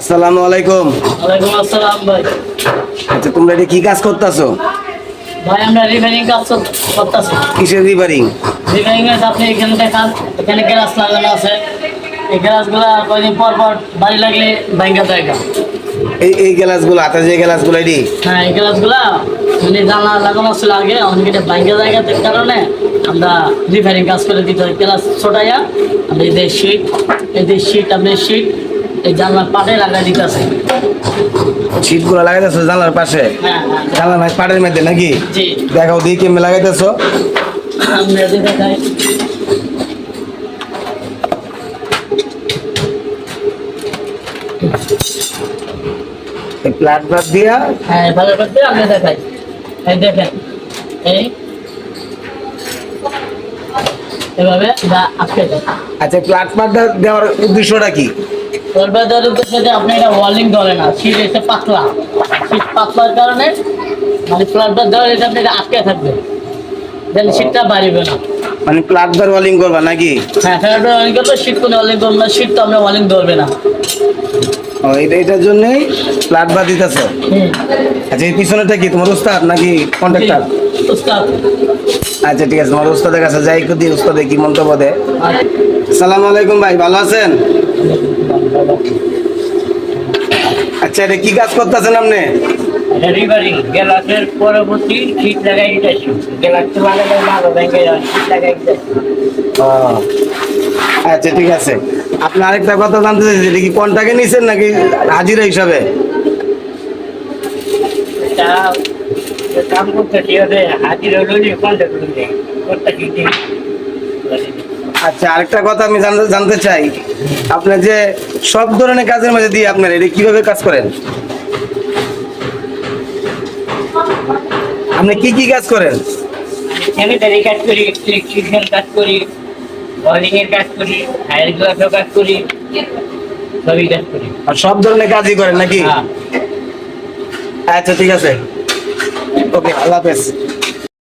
আসসালামু আলাইকুম। ওয়ালাইকুম আসসালাম ভাই। আচ্ছা, তোমরা এটা কি কাজ করতেছো? ভাই আমরা রিপেয়ারিং কাজ করতেছি। কিসের রিপেয়ারিং? রিপেয়ারিং এর আপনি এখানে দেখান, এখানে গ্লাস লাগানো আছে। এই গ্লাসগুলো কয়েকদিন পর পর বাড়ি লাগলে ভাঙা জায়গা। এই গ্লাসগুলো, হাতে যে গ্লাসগুলো এটি? হ্যাঁ, এই গ্লাসগুলো মানে জানলা লাগানো ছিল আগে, অনেক ভাঙা জায়গাতে কারণে আমরা রিপেয়ারিং কাজ করে দিতে হয়। গ্লাস ছোটাইয়া আমরা এই যে শীট আপনি শীট এই জানলার পাটে লাগাই দিতেছে। শীটগুলো লাগাইতেছো জানলার পাশে? হ্যাঁ হ্যাঁ, জানলার পাড়ের মধ্যে নাকি? জি। দেখাও দিয়ে কেমন লাগাইতেছো? আমরা যদি দেখাই, প্লাট বাদ দিয়া? হ্যাঁ ভালো করতে আমরা দেখাই। এই দেখেন, এই এভাবে আটকে যায়। আচ্ছা, প্লাট বাদ দেওয়ার উদ্দেশ্যটা কি? দেওয়ার উদ্দেশ্যে যে আপনি এটা ওয়ালিং ধরে না, শীত এসে পাতলা, শীত পাতলার কারণে মানে ফ্ল্যাটবার দেওয়ার এটা আপনি আটকে থাকবে, দেন শীতটা বাড়িবে না। মানে প্লাট বার ওয়ালিং করবা নাকি? হ্যাঁ, ফ্ল্যাটবার ওয়ালিং করবে, শীত কোনো ওয়ালিং করবে না, শীত তো আমরা ওয়ালিং ধরবে না। ও, এটার জন্যই প্লাট বাদ দিতেছো? আচ্ছা, এই পিছনেটা কি তোমার উস্তাদ নাকি কন্ট্রাক্টর? উস্তাদ। আচ্ছা ঠিক আছে, তোমার উস্তাদের কাছে যাই কদি উস্তাদে কি মন্তব্য দেয়। আসসালামু আলাইকুম ভাই, ভালো আছেন? আচ্ছা, এটা কি কাজ করতেছেন আপনি? রিভারিং গ্লাসের পরবর্তী শীত লাগাই দিতেছি। গ্লাস তো লাগালে ভালো ভেঙে যায়, শীত লাগাই দিতেছি। ও, আচ্ছা ঠিক আছে। আপনি আরেকটা কথা জানতে চাইছি, এটা কি কন্ট্রাক্টে নিছেন নাকি হাজিরা হিসাবে? এটা কাম করতে হবে, হাজির হলো কন্ট্যাক্ট করতে দিতে। আচ্ছা, আরেকটা কথা আমি জানতে চাই, আপনার যে সব ধরনের কাজের মধ্যে দিয়ে আপনার এটা কিভাবে কাজ করেন? আপনি কি কি কাজ করেন? সেমিটারি কাজ করি, ইলেকট্রিশিয়ান কাজ করি, ওয়ারিং এর কাজ করি, হায়ার গ্লাসও কাজ করি, সবই কাজ করি। আর সব ধরনের কাজই করেন নাকি? হ্যাঁ। আচ্ছা ঠিক আছে, ওকে, আল্লাহ হাফেজ।